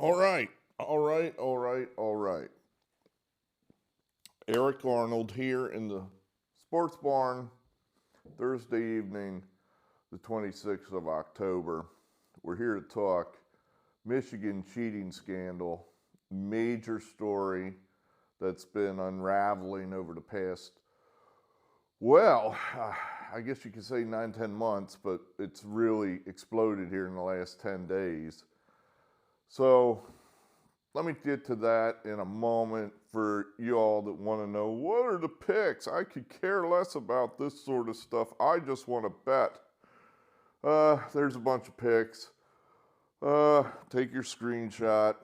All right, all right, all right, all right. Eric Arnold here in the Sports Barn, Thursday evening, the 26th of October. We're here to talk Michigan cheating scandal, major story that's been unraveling over the past, I guess you could say 9-10 months, but it's really exploded here in the last 10 days. So let me get to that in a moment for you all that want to know, what are the picks? I could care less about this sort of stuff. I just want to bet. There's a bunch of picks. Take your screenshot.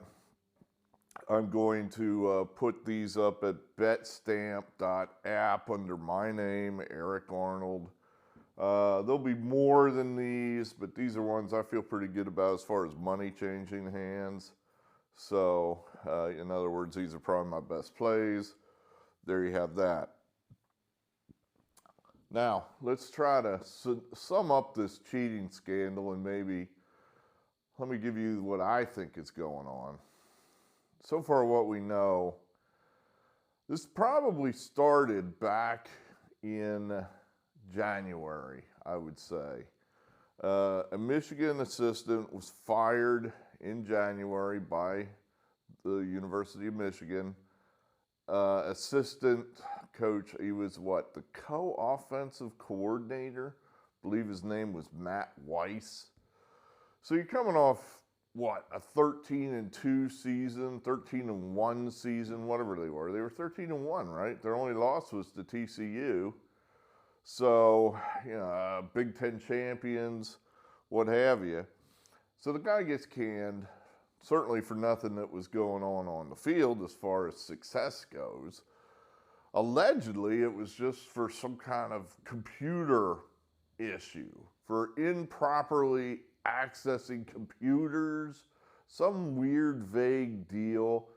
I'm going to put these up at betstamp.app under my name, Eric Arnold. There'll be more than these, but these are ones I feel pretty good about as far as money changing hands. So, in other words, these are probably my best plays. There you have that. Now, let's try to sum up this cheating scandal and maybe let me give you what I think is going on. So far, what we know, this probably started back in January, I would say. A Michigan assistant was fired in January by the University of Michigan. Assistant coach, he was the co-offensive coordinator? I believe his name was Matt Weiss. So you're coming off, a 13-2 season, 13-1 season, whatever they were. They were 13-1, right? Their only loss was to TCU. So, Big Ten champions, what have you. So the guy gets canned, certainly for nothing that was going on the field as far as success goes. Allegedly, it was just for some kind of computer issue, for improperly accessing computers, some weird, vague deal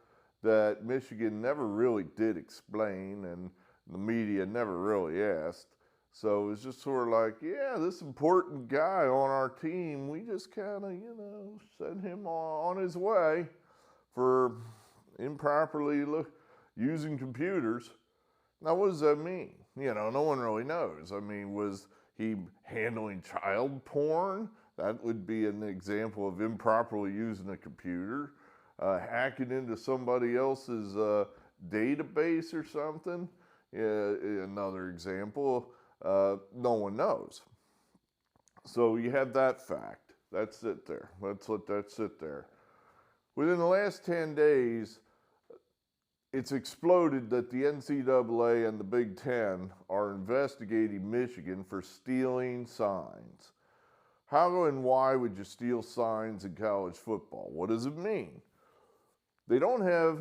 that Michigan never really did explain and the media never really asked. So it was just sort of like, this important guy on our team, we just kind of, sent him on his way for improperly using computers. Now, what does that mean? No one really knows. I mean, was he handling child porn? That would be an example of improperly using a computer. Hacking into somebody else's database or something? Another example. No one knows. So you have that fact. That's it there. Let's let that sit there. Within the last 10 days, it's exploded that the NCAA and the Big Ten are investigating Michigan for stealing signs. How and why would you steal signs in college football? What does it mean? They don't have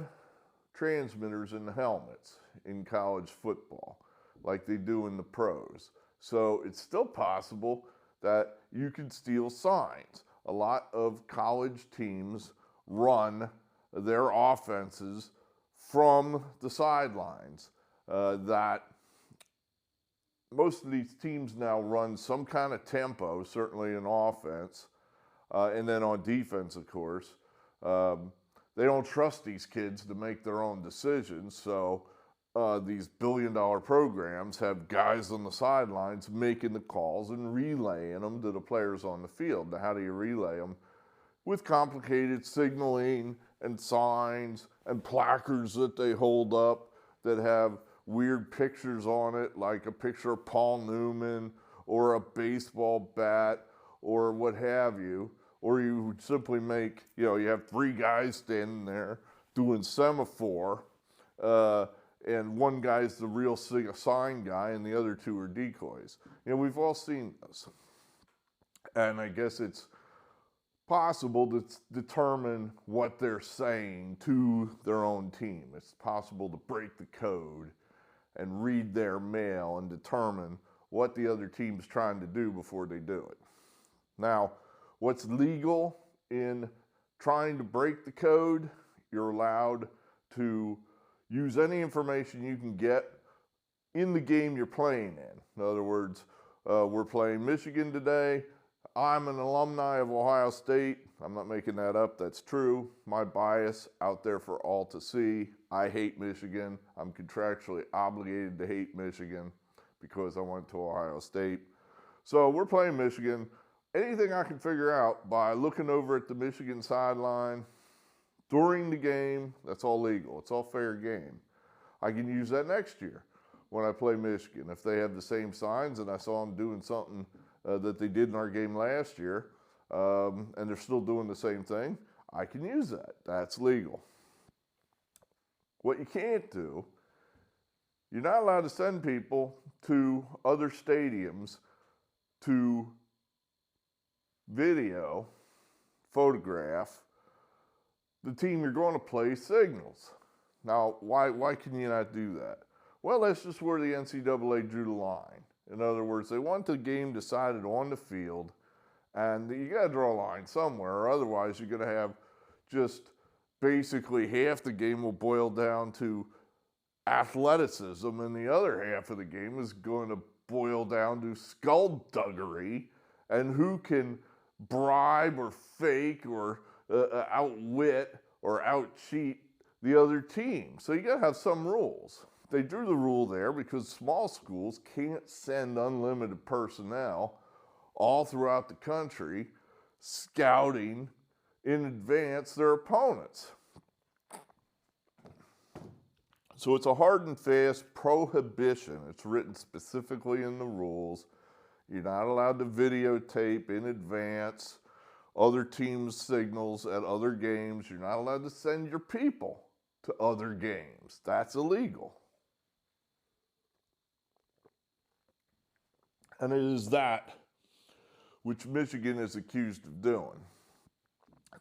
transmitters in the helmets in college football like they do in the pros. So it's still possible that you could steal signs. A lot of college teams run their offenses from the sidelines. That most of these teams now run some kind of tempo, certainly in offense, and then on defense, of course. They don't trust these kids to make their own decisions, so these billion-dollar programs have guys on the sidelines making the calls and relaying them to the players on the field. Now, how do you relay them? With complicated signaling and signs and placards that they hold up that have weird pictures on it, like a picture of Paul Newman or a baseball bat or what have you. Or you would simply make, you have three guys standing there doing semaphore, and one guy's the real sign guy and the other two are decoys. We've all seen this. And I guess it's possible to determine what they're saying to their own team. It's possible to break the code and read their mail and determine what the other team's trying to do before they do it. Now, what's legal in trying to break the code? You're allowed to use any information you can get in the game you're playing in. In other words, we're playing Michigan today. I'm an alumni of Ohio State. I'm not making that up. That's true. My bias out there for all to see. I hate Michigan. I'm contractually obligated to hate Michigan because I went to Ohio State. So we're playing Michigan. Anything I can figure out by looking over at the Michigan sideline during the game, that's all legal. It's all fair game. I can use that next year when I play Michigan. If they have the same signs and I saw them doing something that they did in our game last year, and they're still doing the same thing, I can use that. That's legal. What you can't do, you're not allowed to send people to other stadiums to video, photograph the team you're going to play signals. Now, why can you not do that? Well, that's just where the NCAA drew the line. In other words, they want the game decided on the field, and you got to draw a line somewhere, or otherwise you're going to have just basically half the game will boil down to athleticism, and the other half of the game is going to boil down to skullduggery and who can bribe or fake or outwit or outcheat the other team. So you got to have some rules. They drew the rule there because small schools can't send unlimited personnel all throughout the country scouting in advance their opponents. So it's a hard and fast prohibition. It's written specifically in the rules. You're not allowed to videotape in advance other teams' signals at other games. You're not allowed to send your people to other games. That's illegal. And it is that which Michigan is accused of doing.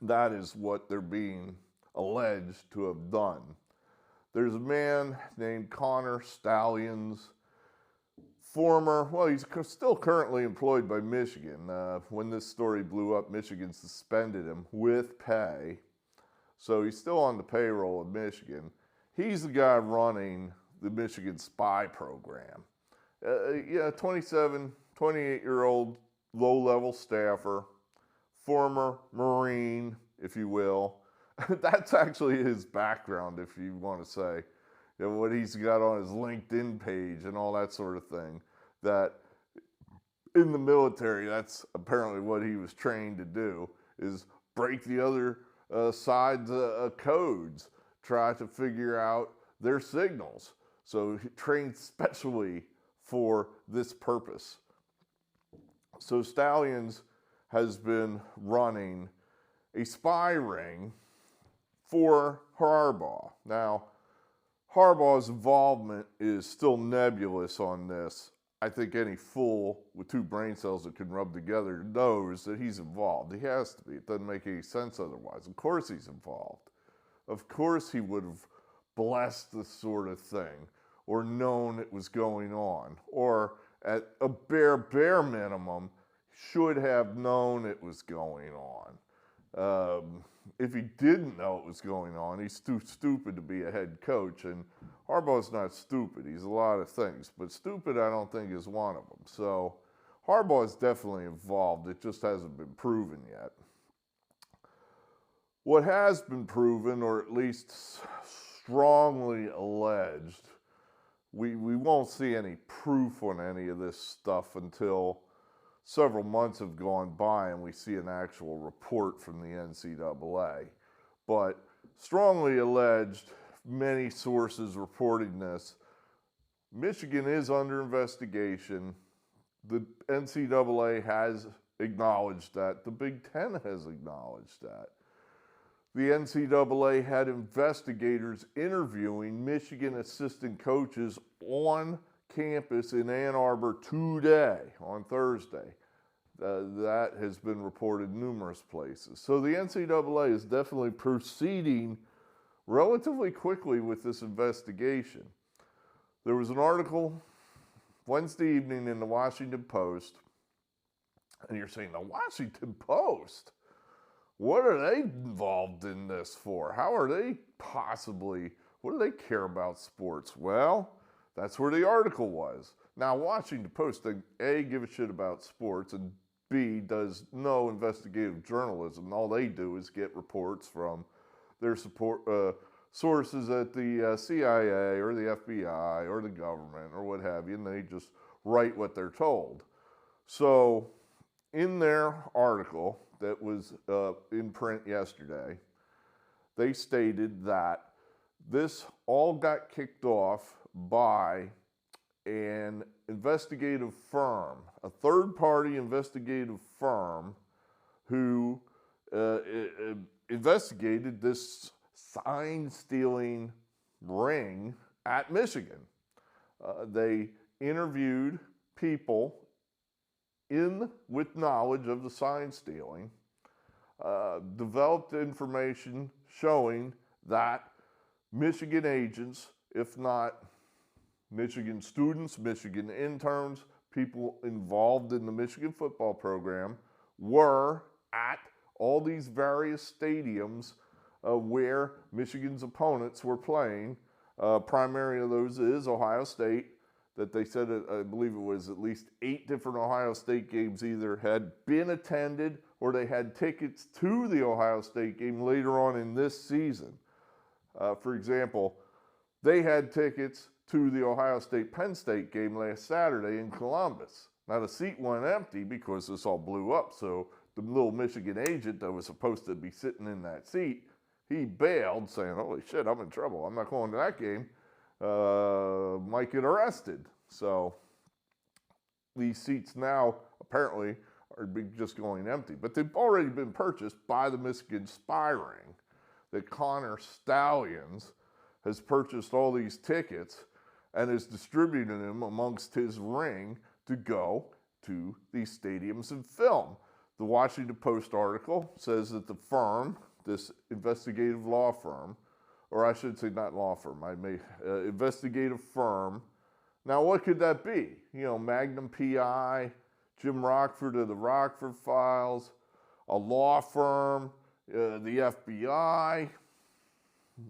That is what they're being alleged to have done. There's a man named Connor Stalions, he's still currently employed by Michigan. When this story blew up, Michigan suspended him with pay. So he's still on the payroll of Michigan. He's the guy running the Michigan spy program. 27, 28-year-old low-level staffer, former Marine, if you will. That's actually his background, if you want to say. What he's got on his LinkedIn page and all that sort of thing. That in the military, that's apparently what he was trained to do, is break the other side's codes, try to figure out their signals. So he trained specially for this purpose. So Stalions has been running a spy ring for Harbaugh. Now, Harbaugh's involvement is still nebulous on this. I think any fool with two brain cells that can rub together knows that he's involved. He has to be. It doesn't make any sense otherwise. Of course he's involved. Of course he would have blessed this sort of thing or known it was going on, or at a bare minimum should have known it was going on. If he didn't know it was going on, he's too stupid to be a head coach. And Harbaugh's not stupid. He's a lot of things. But stupid, I don't think, is one of them. So Harbaugh is definitely involved. It just hasn't been proven yet. What has been proven, or at least strongly alleged, we won't see any proof on any of this stuff until several months have gone by and we see an actual report from the NCAA. But strongly alleged, many sources reporting this, Michigan is under investigation. The NCAA has acknowledged that. The Big Ten has acknowledged that. The NCAA had investigators interviewing Michigan assistant coaches on campus in Ann Arbor today, on Thursday. That has been reported numerous places. So the NCAA is definitely proceeding relatively quickly with this investigation. There was an article Wednesday evening in the Washington Post, and you're saying, the Washington Post? What are they involved in this for? How are they what do they care about sports? Well, that's where the article was. Now, Washington Post, they A, give a shit about sports, and does no investigative journalism. All they do is get reports from their sources at the CIA or the FBI or the government or what have you, and they just write what they're told. So in their article that was in print yesterday, they stated that this all got kicked off by an investigative firm, a third-party investigative firm who investigated this sign-stealing ring at Michigan. They interviewed people with knowledge of the sign stealing, developed information showing that Michigan agents, if not Michigan students, Michigan interns, people involved in the Michigan football program, were at all these various stadiums where Michigan's opponents were playing. Primary of those is Ohio State, that they said, I believe it was at least 8 different Ohio State games either had been attended or they had tickets to the Ohio State game later on in this season. For example, they had tickets to the Ohio State-Penn State game last Saturday in Columbus. Now the seat went empty because this all blew up, so the little Michigan agent that was supposed to be sitting in that seat, he bailed saying, holy shit, I'm in trouble. I'm not going to that game. Might get arrested. So these seats now apparently are just going empty, but they've already been purchased by the Michigan Spy Ring. That Connor Stalions has purchased all these tickets and is distributing them amongst his ring to go to these stadiums and film. The Washington Post article says that the firm, this investigative law firm, or I should say not law firm, investigative firm. Now what could that be? You know, Magnum PI, Jim Rockford of the Rockford Files, a law firm, the FBI,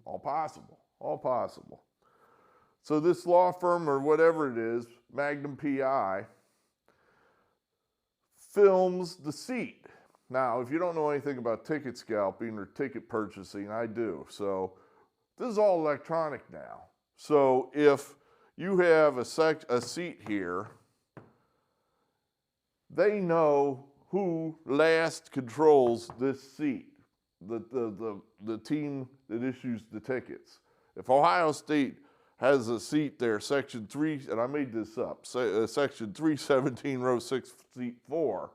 all possible, all possible. So this law firm or whatever it is, Magnum PI, films the seat. Now, if you don't know anything about ticket scalping or ticket purchasing, I do. So this is all electronic now. So if you have a seat here, they know who last controls this seat, the team that issues the tickets. If Ohio State has a seat there, section 3, and I made this up, section 317, row 6, seat 4,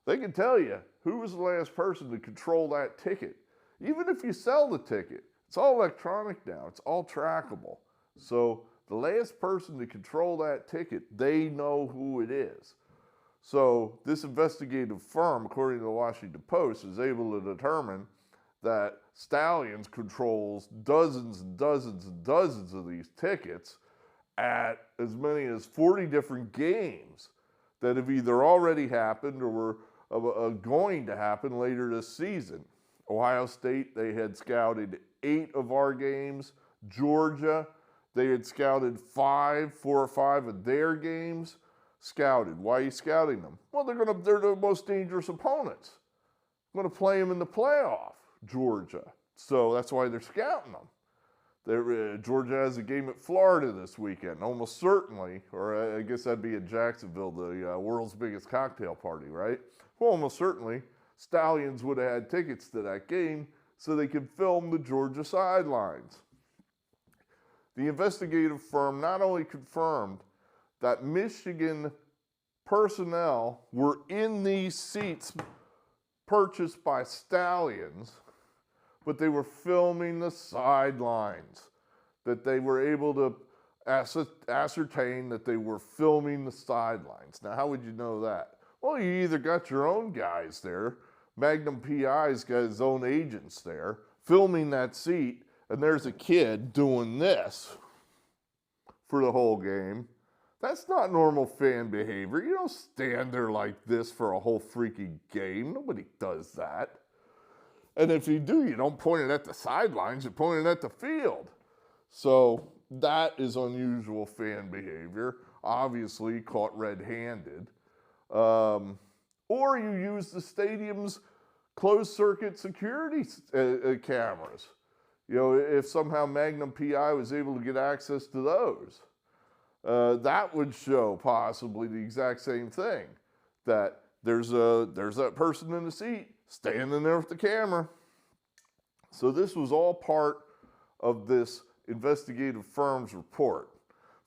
they can tell you who was the last person to control that ticket. Even if you sell the ticket, it's all electronic now. It's all trackable. So the last person to control that ticket, they know who it is. So this investigative firm, according to the Washington Post, is able to determine that Stalions controls dozens and dozens and dozens of these tickets at as many as 40 different games that have either already happened or were going to happen later this season. Ohio State, they had scouted 8 of our games. Georgia, they had scouted 4 or 5 of their games. Scouted. Why are you scouting them? Well, they're the most dangerous opponents. Going to play them in the playoff, Georgia. So that's why they're scouting them. Georgia has a game at Florida this weekend, almost certainly, or I guess that'd be in Jacksonville, the world's biggest cocktail party, right? Well, almost certainly, Stalions would have had tickets to that game so they could film the Georgia sidelines. The investigative firm not only confirmed that Michigan personnel were in these seats purchased by Stalions, but they were filming the sidelines, that they were able to ascertain that they were filming the sidelines. Now, how would you know that? Well, you either got your own guys there, Magnum PI's got his own agents there, filming that seat, and there's a kid doing this for the whole game. That's not normal fan behavior. You don't stand there like this for a whole freaking game. Nobody does that. And if you do, you don't point it at the sidelines, you point it at the field. So that is unusual fan behavior, obviously caught red-handed. or you use the stadium's closed circuit security cameras. You know, if somehow Magnum PI was able to get access to those, that would show possibly the exact same thing, that there's that person in the seat standing there with the camera. So this was all part of this investigative firm's report.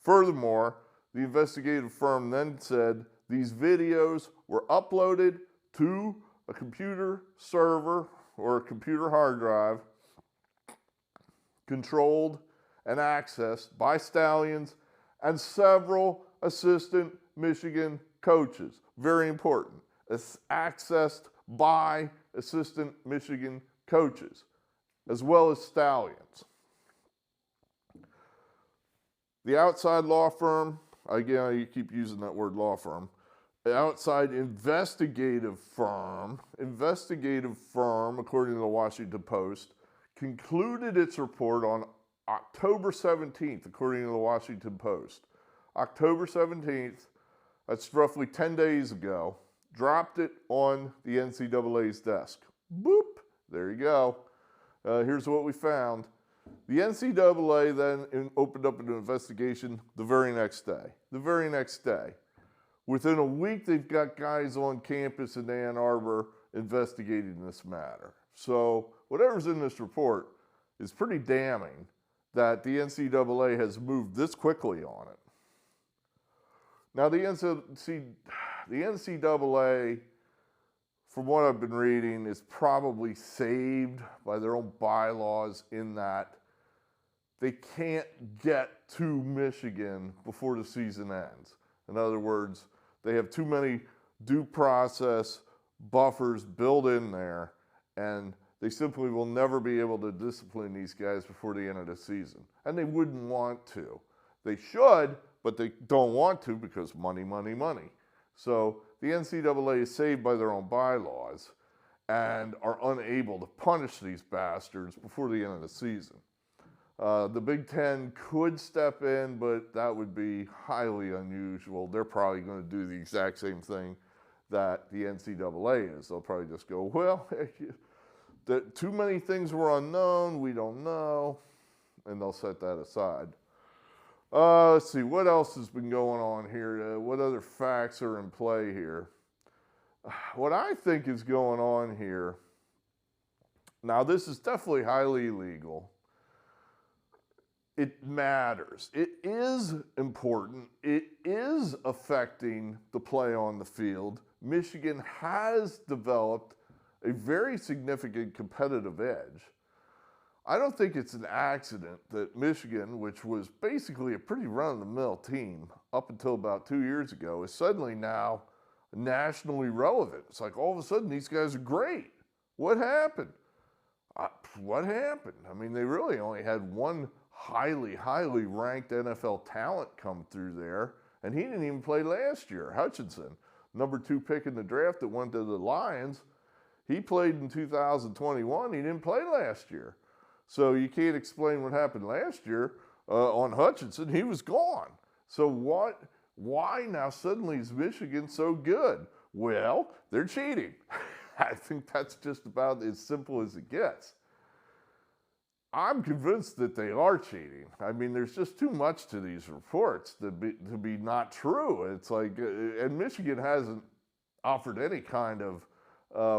Furthermore, the investigative firm then said these videos were uploaded to a computer server or a computer hard drive, controlled and accessed by Stalions and several assistant Michigan coaches. Very important. It's accessed by assistant Michigan coaches, as well as Stalions. The outside law firm, again, you keep using that word law firm, the outside investigative firm, according to the Washington Post, concluded its report on October 17th, according to the Washington Post. October 17th, that's roughly 10 days ago, dropped it on the NCAA's desk. Boop, there you go. Here's what we found. The NCAA then opened up an investigation the very next day. Within a week, they've got guys on campus in Ann Arbor investigating this matter. So whatever's in this report is pretty damning that the NCAA has moved this quickly on it. Now, the NCAA, from what I've been reading, is probably saved by their own bylaws in that they can't get to Michigan before the season ends. In other words, they have too many due process buffers built in there, and they simply will never be able to discipline these guys before the end of the season. And they wouldn't want to. They should, but they don't want to because money, money, money. So the NCAA is saved by their own bylaws and are unable to punish these bastards before the end of the season. The Big Ten could step in, but that would be highly unusual. They're probably going to do the exact same thing that the NCAA is. They'll probably just go, well, too many things were unknown, we don't know, and they'll set that aside. Let's see, what else has been going on here? What other facts are in play here? What I think is going on here, now this is definitely highly illegal. It matters. It is important. It is affecting the play on the field. Michigan has developed a very significant competitive edge. I don't think it's an accident that Michigan, which was basically a pretty run-of-the-mill team up until about 2 years ago, is suddenly now nationally relevant. It's like all of a sudden these guys are great. What happened? What happened? I mean, they really only had one highly ranked NFL talent come through there, and he didn't even play last year. Hutchinson, number 2 pick in the draft that went to the Lions, he played in 2021. He didn't play last year. So you can't explain what happened last year on Hutchinson. He was gone. So why now suddenly is Michigan so good? Well, they're cheating. I think that's just about as simple as it gets. I'm convinced that they are cheating. I mean, there's just too much to these reports to be not true. It's like, and Michigan hasn't offered any kind of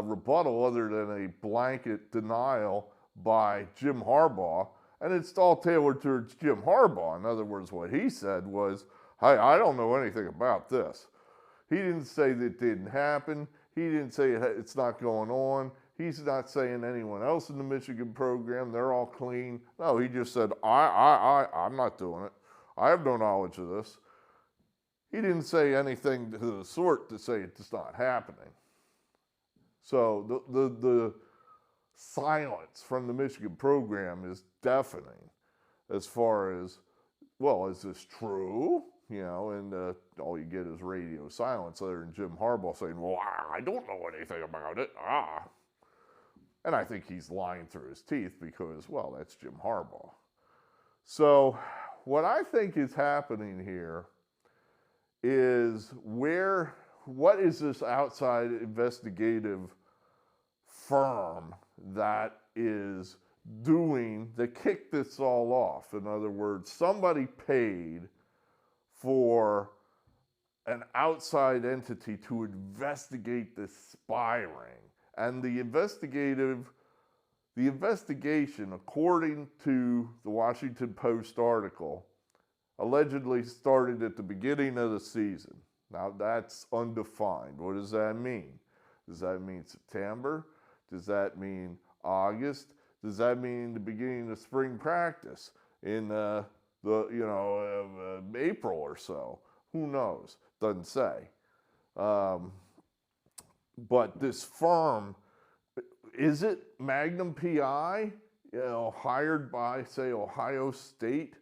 rebuttal other than a blanket denial by Jim Harbaugh, and it's all tailored towards Jim Harbaugh. In other words, what he said was, hey, I don't know anything about this. He didn't say that it didn't happen. He didn't say it's not going on. He's not saying anyone else in the Michigan program, they're all clean. No, he just said, I'm not doing it. I have no knowledge of this. He didn't say anything to the sort to say it's not happening. So the silence from the Michigan program is deafening as far as, well, is this true? You know, and all you get is radio silence other than Jim Harbaugh saying, well, I don't know anything about it. And I think he's lying through his teeth because, well, that's Jim Harbaugh. So what I think is happening here is where what is this outside investigative firm that is doing that kicked this all off? In other words, somebody paid for an outside entity to investigate this spy ring. And the investigation, according to the Washington Post article, allegedly started at the beginning of the season. Now that's undefined. What does that mean? Does that mean September? Does that mean August? Does that mean the beginning of spring practice in April or so? Who knows? Doesn't say. But this firm, is it Magnum PI, hired by, say, Ohio State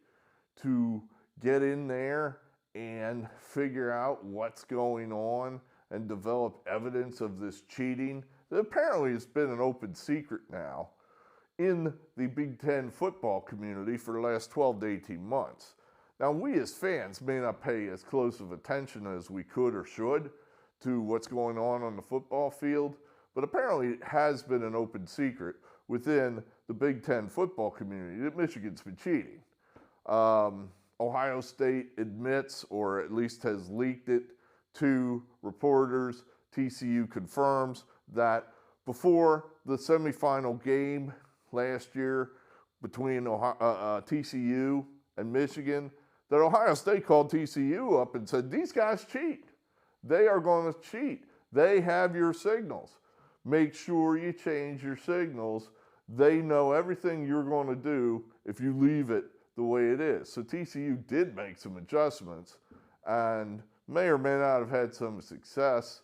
to get in there and figure out what's going on and develop evidence of this cheating? Apparently it's been an open secret now in the Big Ten football community for the last 12 to 18 months. Now, we as fans may not pay as close of attention as we could or should to what's going on the football field, but apparently it has been an open secret within the Big Ten football community that Michigan's been cheating. Ohio State admits, or at least has leaked it to reporters. TCU confirms that before the semifinal game last year between TCU and Michigan, that Ohio State called TCU up and said, these guys cheat. They are going to cheat. They have your signals. Make sure you change your signals. They know everything you're going to do if you leave it the way it is. So TCU did make some adjustments and may or may not have had some success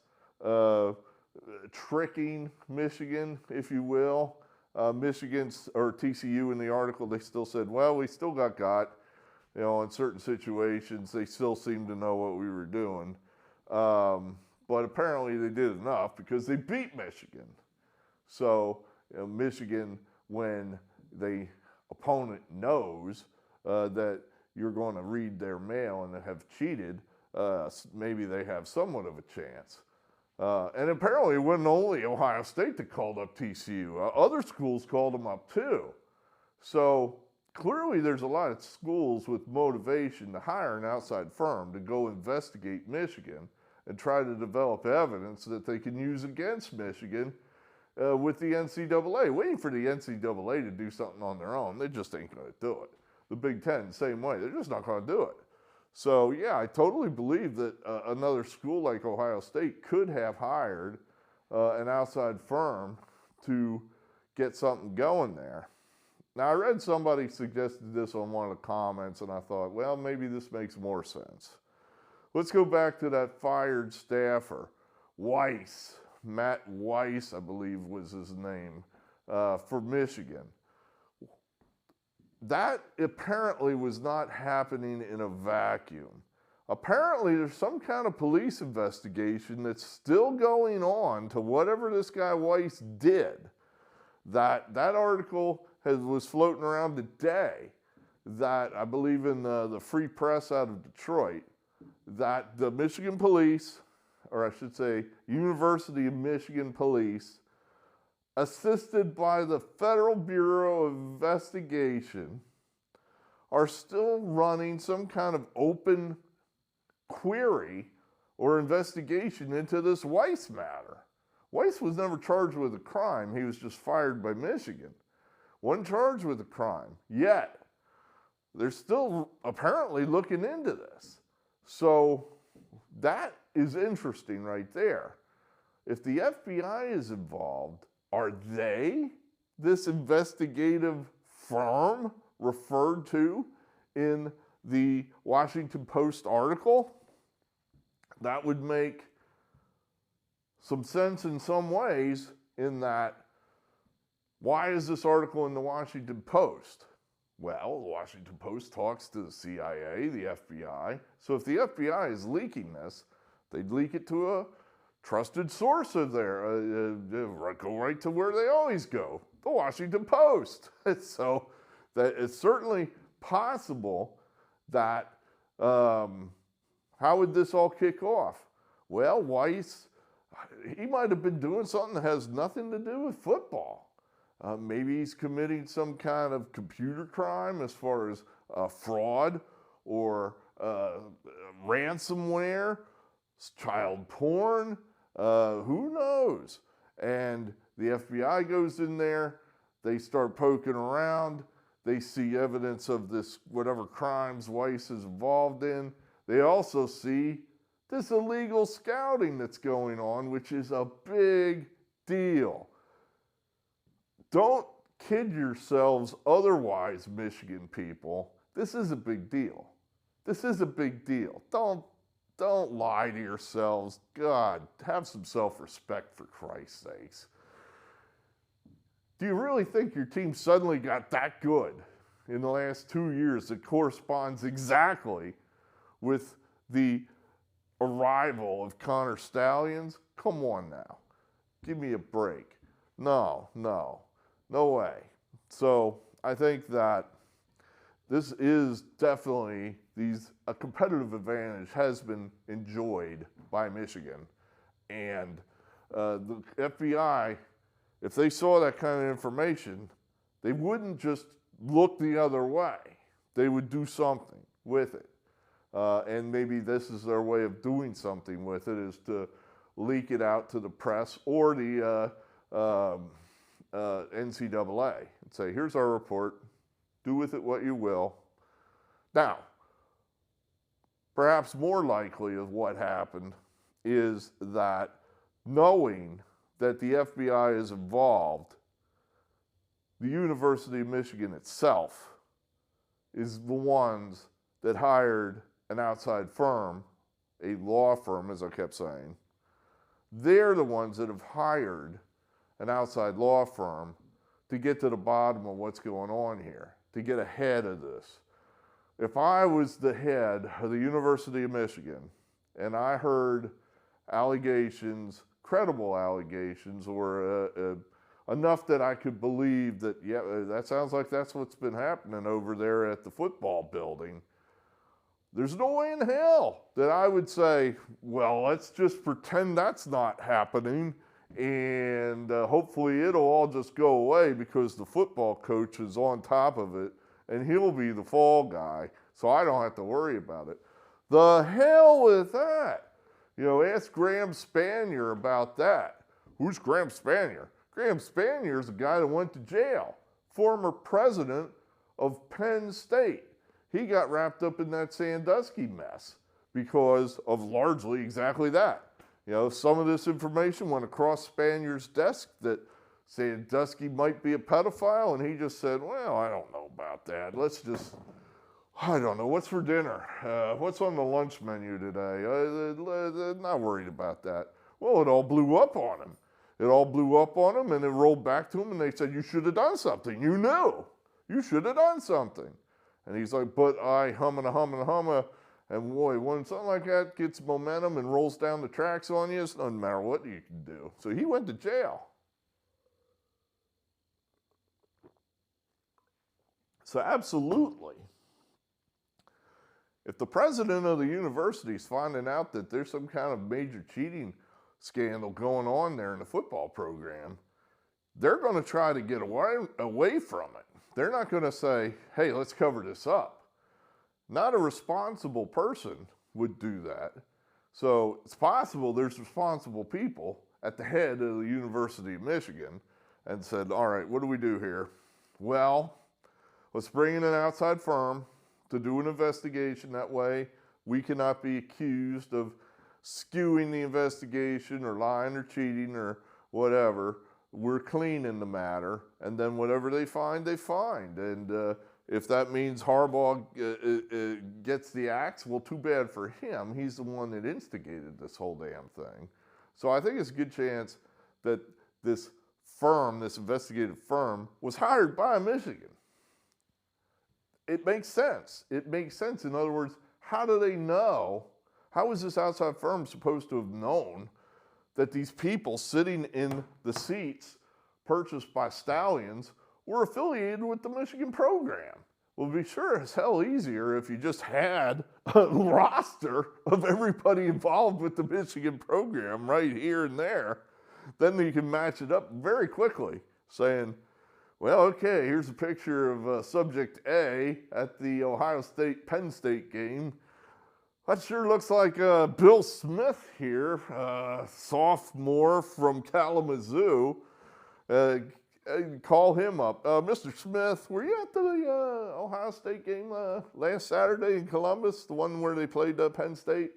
tricking Michigan, if you will. Michigan's, or TCU in the article, they still said, well, we still got. In certain situations, they still seem to know what we were doing. But apparently they did enough because they beat Michigan. So Michigan, when the opponent knows that you're going to read their mail and have cheated, maybe they have somewhat of a chance. And apparently it wasn't only Ohio State that called up TCU. Other schools called them up too. So clearly there's a lot of schools with motivation to hire an outside firm to go investigate Michigan and try to develop evidence that they can use against Michigan with the NCAA. Waiting for the NCAA to do something on their own, they just ain't going to do it. The Big Ten, same way. They're just not going to do it. So, yeah, I totally believe that another school like Ohio State could have hired an outside firm to get something going there. Now, I read somebody suggested this on one of the comments, and I thought, well, maybe this makes more sense. Let's go back to that fired staffer, Weiss. Matt Weiss, I believe was his name, for Michigan. That apparently was not happening in a vacuum. Apparently, there's some kind of police investigation that's still going on to whatever this guy Weiss did. That article was floating around today, that I believe in the Free Press out of Detroit, that the Michigan police, or I should say University of Michigan police, assisted by the Federal Bureau of Investigation, are still running some kind of open query or investigation into this Weiss matter. Weiss was never charged with a crime. He was just fired by Michigan. Wasn't charged with a crime yet. They're still apparently looking into this. So that is interesting right there. If the FBI is involved, are they this investigative firm referred to in the Washington Post article? That would make some sense in some ways, in that, why is this article in the Washington Post? Well, the Washington Post talks to the CIA, the FBI. So if the FBI is leaking this, they'd leak it to a trusted source of theirs. Go right to where they always go, the Washington Post. So that it's certainly possible that, how would this all kick off? Well, Weiss, he might have been doing something that has nothing to do with football. Maybe he's committing some kind of computer crime as far as fraud or ransomware, child porn, who knows? And the FBI goes in there, they start poking around, they see evidence of this, whatever crimes Weiss is involved in. They also see this illegal scouting that's going on, which is a big deal. Don't kid yourselves otherwise, Michigan people. This is a big deal. This is a big deal. Don't lie to yourselves. God, have some self-respect for Christ's sakes. Do you really think your team suddenly got that good in the last 2 years that corresponds exactly with the arrival of Connor Stalions? Come on now. Give me a break. No way. So I think that this is definitely a competitive advantage has been enjoyed by Michigan. And the FBI, if they saw that kind of information, they wouldn't just look the other way. They would do something with it. And maybe this is their way of doing something with it, is to leak it out to the press or the NCAA and say, here's our report, do with it what you will. Now, perhaps more likely of what happened is that knowing that the FBI is involved, the University of Michigan itself is the ones that hired an outside firm, a law firm, as I kept saying. They're the ones that have hired an outside law firm to get to the bottom of what's going on here, to get ahead of this. If I was the head of the University of Michigan and I heard allegations, credible allegations, or enough that I could believe that, yeah, that sounds like that's what's been happening over there at the football building, there's no way in hell that I would say, well, let's just pretend that's not happening and hopefully it'll all just go away because the football coach is on top of it and he'll be the fall guy, so I don't have to worry about it. The hell with that. You know, ask Graham Spanier about that. Who's Graham Spanier? Graham Spanier is a guy that went to jail, former president of Penn State. He got wrapped up in that Sandusky mess because of largely exactly that. You know, some of this information went across Spanier's desk that Sandusky might be a pedophile, and he just said, well, I don't know about that. I don't know, what's for dinner? What's on the lunch menu today? Not worried about that. Well, it all blew up on him. And it rolled back to him, and they said, you should have done something. You knew. You should have done something. And he's like, but I humma. And boy, when something like that gets momentum and rolls down the tracks on you, it doesn't matter what you can do. So he went to jail. So absolutely, if the president of the university is finding out that there's some kind of major cheating scandal going on there in the football program, they're going to try to get away from it. They're not going to say, hey, let's cover this up. Not a responsible person would do that. So it's possible there's responsible people at the head of the University of Michigan and said, all right, what do we do here? Well, let's bring in an outside firm to do an investigation. That way we cannot be accused of skewing the investigation or lying or cheating or whatever. We're clean in the matter, and then whatever they find, they find. And if that means Harbaugh gets the axe, well, too bad for him. He's the one that instigated this whole damn thing. So I think it's a good chance that this firm, this investigative firm, was hired by Michigan. It makes sense. It makes sense. In other words, how do they know? How is this outside firm supposed to have known that these people sitting in the seats purchased by Stalions were affiliated with the Michigan program? would be sure as hell easier if you just had a roster of everybody involved with the Michigan program right here and there. Then you can match it up very quickly, saying, well, okay, here's a picture of subject A at the Ohio State-Penn State game. That sure looks like Bill Smith here, sophomore from Kalamazoo. Call him up. Mr. Smith, were you at the Ohio State game last Saturday in Columbus, the one where they played Penn State?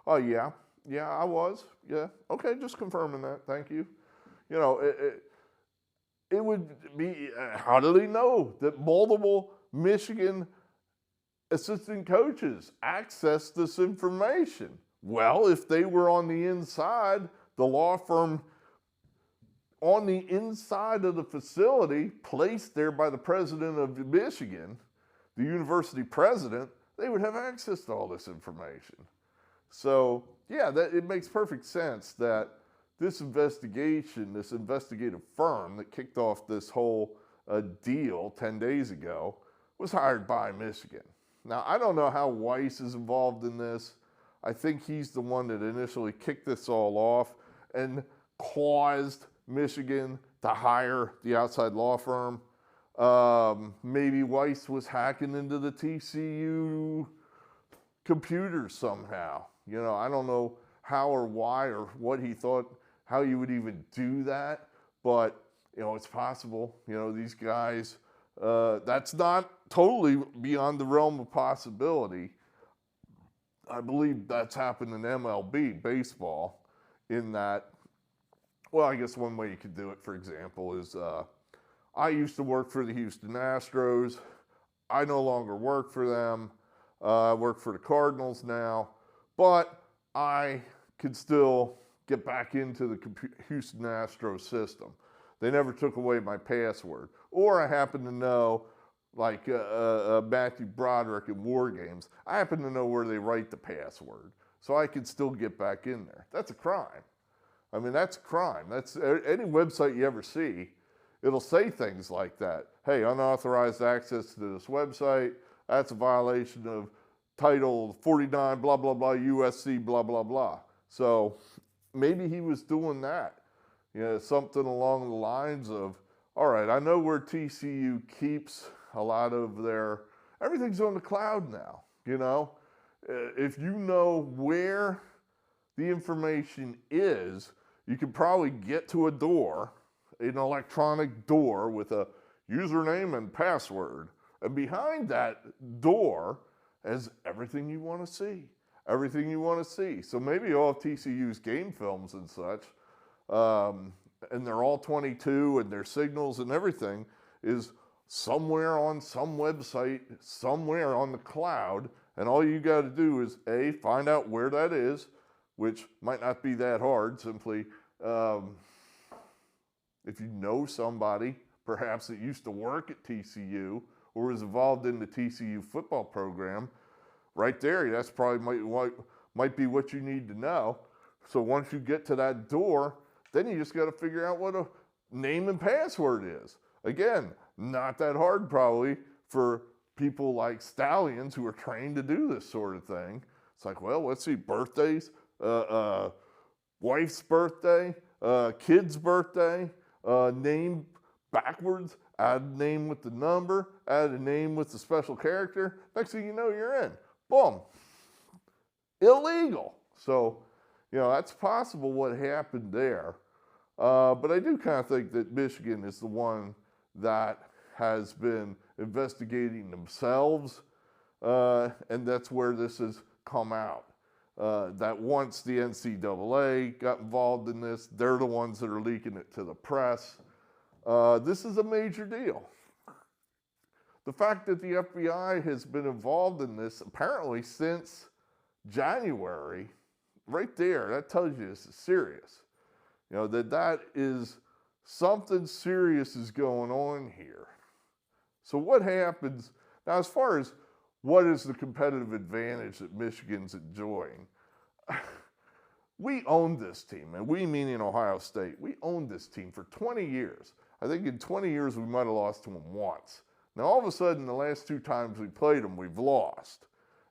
Oh, yeah. Yeah, I was. Yeah. Okay, just confirming that. Thank you. You know, it would be, how do they know that multiple Michigan assistant coaches access this information? Well, if they were on the inside, the law firm on the inside of the facility, placed there by the president of Michigan, the university president, they would have access to all this information. So, yeah, it makes perfect sense that this investigation, this investigative firm that kicked off this whole deal 10 days ago, was hired by Michigan. Now, I don't know how Weiss is involved in this. I think he's the one that initially kicked this all off and caused Michigan to hire the outside law firm. Maybe Weiss was hacking into the TCU computers somehow. You know, I don't know how or why or what he thought, how you would even do that, but, you know, it's possible. You know, these guys, that's not totally beyond the realm of possibility. I believe that's happened in MLB baseball, in that, well, I guess one way you could do it, for example, is I used to work for the Houston Astros. I no longer work for them. I work for the Cardinals now, but I could still get back into the Houston Astros system. They never took away my password. Or I happen to know, like Matthew Broderick in War Games, I happen to know where they write the password, so I could still get back in there. That's a crime. I mean, that's a crime. That's any website you ever see, it'll say things like that. Hey, unauthorized access to this website, that's a violation of Title 49, blah, blah, blah, USC, blah, blah, blah. So maybe he was doing that. You know, something along the lines of, all right, I know where TCU keeps a lot of their, everything's on the cloud now, you know? If you know where the information is, you can probably get to a door, an electronic door with a username and password. And behind that door is everything you want to see. Everything you want to see. So maybe all of TCU's game films and such, and they're all 22 and their signals and everything is somewhere on some website, somewhere on the cloud. And all you got to do is A, find out where that is, which might not be that hard. Simply, if you know somebody, perhaps that used to work at TCU or was involved in the TCU football program, right there, that's probably might be what you need to know. So once you get to that door, then you just got to figure out what a name and password is. Again, not that hard probably for people like Stalions who are trained to do this sort of thing. It's like, well, let's see, birthdays, wife's birthday, kid's birthday, name backwards, add a name with the number, add a name with the special character. Next thing you know, you're in. Boom. Illegal. So, you know, that's possible what happened there. But I do kind of think that Michigan is the one that has been investigating themselves, and that's where this has come out. That once the NCAA got involved in this, they're the ones that are leaking it to the press. This is a major deal. The fact that the FBI has been involved in this apparently since January, right there, that tells you this is serious. You know, that is something serious is going on here. So what happens, now as far as what is the competitive advantage that Michigan's enjoying, we owned this team, and we meaning Ohio State. We owned this team for 20 years. I think in 20 years we might have lost to them once. Now, all of a sudden, the last 2 times we played them, we've lost.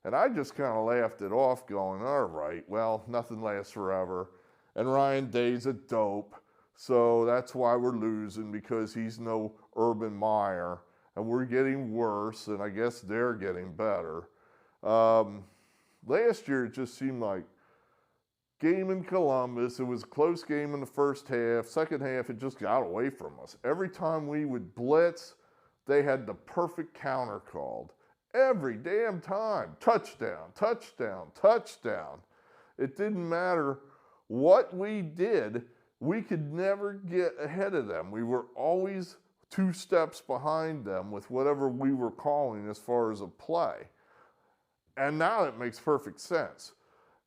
And I just kind of laughed it off going, all right, well, nothing lasts forever. And Ryan Day's a dope, so that's why we're losing, because he's no Urban Meyer. And we're getting worse, and I guess they're getting better. Last year, it just seemed like game in Columbus. It was a close game in the first half. Second half, it just got away from us. Every time we would blitz, they had the perfect counter called. Every damn time. Touchdown, touchdown, touchdown. It didn't matter what we did. We could never get ahead of them. We were always 2 steps behind them with whatever we were calling as far as a play. And now it makes perfect sense.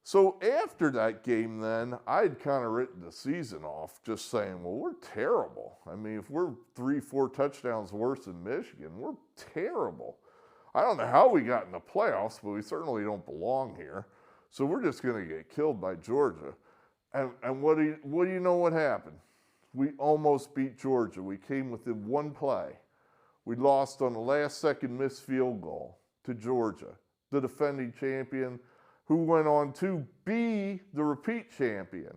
So after that game then, I had kind of written the season off just saying, well, we're terrible. I mean, if we're 3-4 touchdowns worse than Michigan, we're terrible. I don't know how we got in the playoffs, but we certainly don't belong here. So we're just going to get killed by Georgia. And what do you know what happened? We almost beat Georgia. We came within 1 play. We lost on the last second missed field goal to Georgia, the defending champion, who went on to be the repeat champion.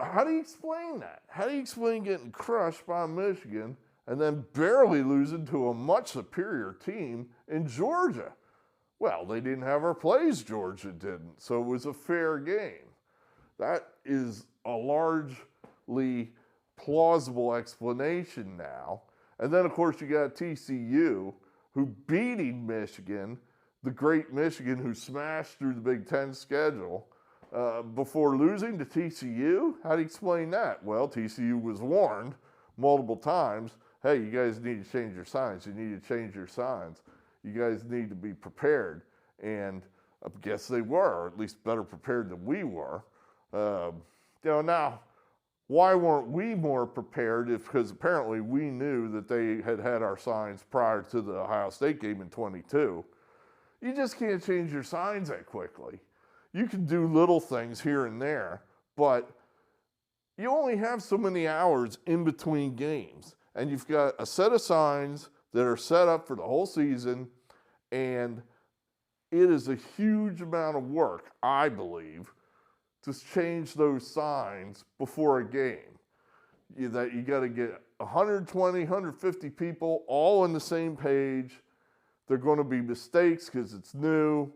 How do you explain that? How do you explain getting crushed by Michigan and then barely losing to a much superior team in Georgia? Well, they didn't have our plays, Georgia didn't, so it was a fair game. That is a largely plausible explanation now. And then, of course, you got TCU, who beating Michigan, the great Michigan who smashed through the Big Ten schedule, before losing to TCU. How do you explain that? Well, TCU was warned multiple times, hey, you guys need to change your signs. You need to change your signs. You guys need to be prepared. And I guess they were, or at least better prepared than we were. Now, why weren't we more prepared? Because apparently we knew that they had our signs prior to the Ohio State game in 22. You just can't change your signs that quickly. You can do little things here and there, but you only have so many hours in between games. And you've got a set of signs that are set up for the whole season, and it is a huge amount of work, I believe, to change those signs before a game. You got to get 120, 150 people all on the same page. There are going to be mistakes because it's new.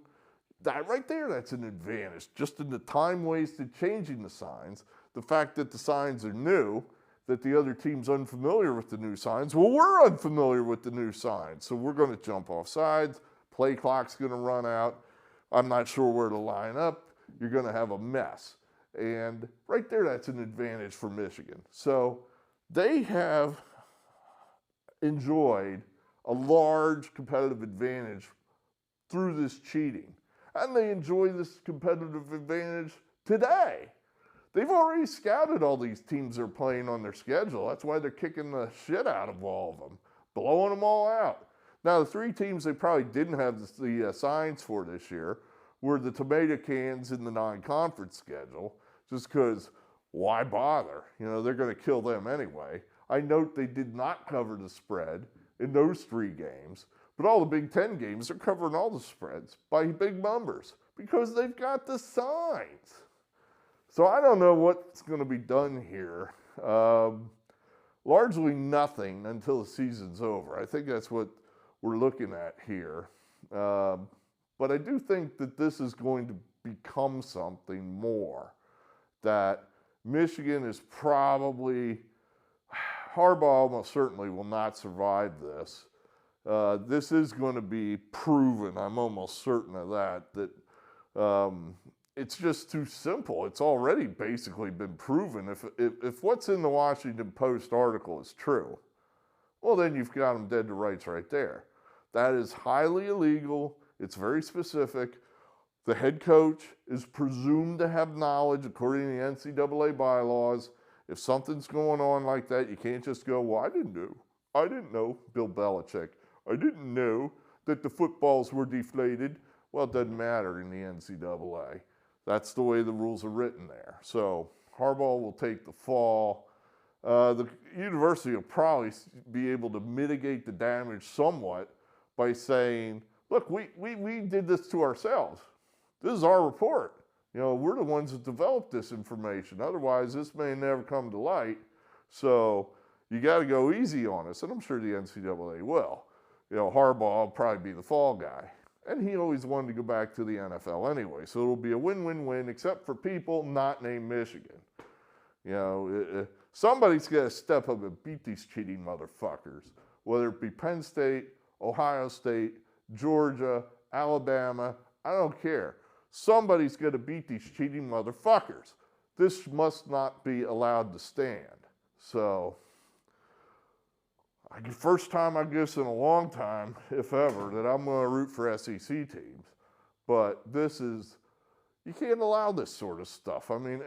That right there, that's an advantage. Just in the time wasted changing the signs, the fact that the signs are new, that the other team's unfamiliar with the new signs. Well, we're unfamiliar with the new signs, so we're going to jump off sides. Play clock's going to run out. I'm not sure where to line up. You're going to have a mess. And right there, that's an advantage for Michigan. So they have enjoyed a large competitive advantage through this cheating. And they enjoy this competitive advantage today. They've already scouted all these teams they're playing on their schedule. That's why they're kicking the shit out of all of them, blowing them all out. Now, the 3 teams they probably didn't have the signs for this year were the tomato cans in the non-conference schedule, just because why bother? You know, they're going to kill them anyway. I note they did not cover the spread in those 3 games, but all the Big Ten games are covering all the spreads by big numbers because they've got the signs. So I don't know what's going to be done here. Largely nothing until the season's over. I think that's what we're looking at here. But I do think that this is going to become something more. That Michigan is probably, Harbaugh almost certainly will not survive this. This is going to be proven, I'm almost certain of that it's just too simple. It's already basically been proven. If what's in the Washington Post article is true, well, then you've got them dead to rights right there. That is highly illegal. It's very specific. The head coach is presumed to have knowledge according to the NCAA bylaws. If something's going on like that, you can't just go, well, I didn't know, Bill Belichick. I didn't know that the footballs were deflated. Well, it doesn't matter in the NCAA. That's the way the rules are written there. So Harbaugh will take the fall. The university will probably be able to mitigate the damage somewhat by saying, look, we did this to ourselves. This is our report. You know, we're the ones that developed this information. Otherwise, this may never come to light. So you got to go easy on us. And I'm sure the NCAA will. You know, Harbaugh will probably be the fall guy. And he always wanted to go back to the NFL anyway. So it'll be a win-win-win, except for people not named Michigan. You know, somebody's got to step up and beat these cheating motherfuckers, whether it be Penn State, Ohio State, Georgia, Alabama, I don't care. Somebody's got to beat these cheating motherfuckers. This must not be allowed to stand. So, first time I guess in a long time, if ever, that I'm going to root for SEC teams. But this is, you can't allow this sort of stuff. I mean,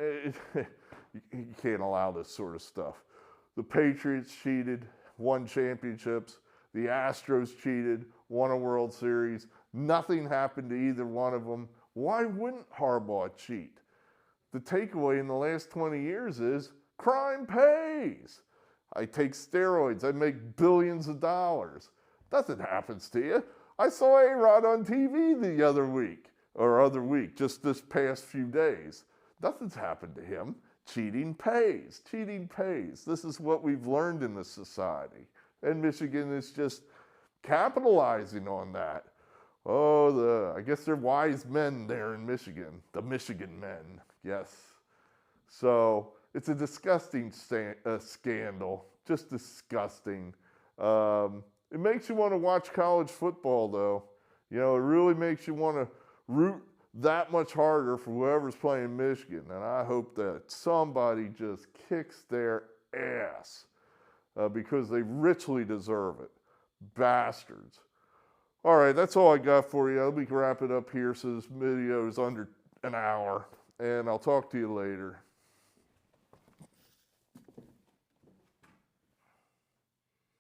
you can't allow this sort of stuff. The Patriots cheated, won championships. The Astros cheated, won a World Series. Nothing happened to either one of them. Why wouldn't Harbaugh cheat? The takeaway in the last 20 years is crime pays. I take steroids. I make billions of dollars. Nothing happens to you. I saw A-Rod on TV the other week, just this past few days. Nothing's happened to him. Cheating pays. Cheating pays. This is what we've learned in this society. And Michigan is just capitalizing on that. Oh, I guess they're wise men there in Michigan. The Michigan men, yes. So it's a disgusting scandal, just disgusting. It makes you want to watch college football, though. You know, it really makes you want to root that much harder for whoever's playing Michigan. And I hope that somebody just kicks their ass because they richly deserve it. Bastards. All right, that's all I got for you. Let me wrap it up here so this video is under an hour, and I'll talk to you later.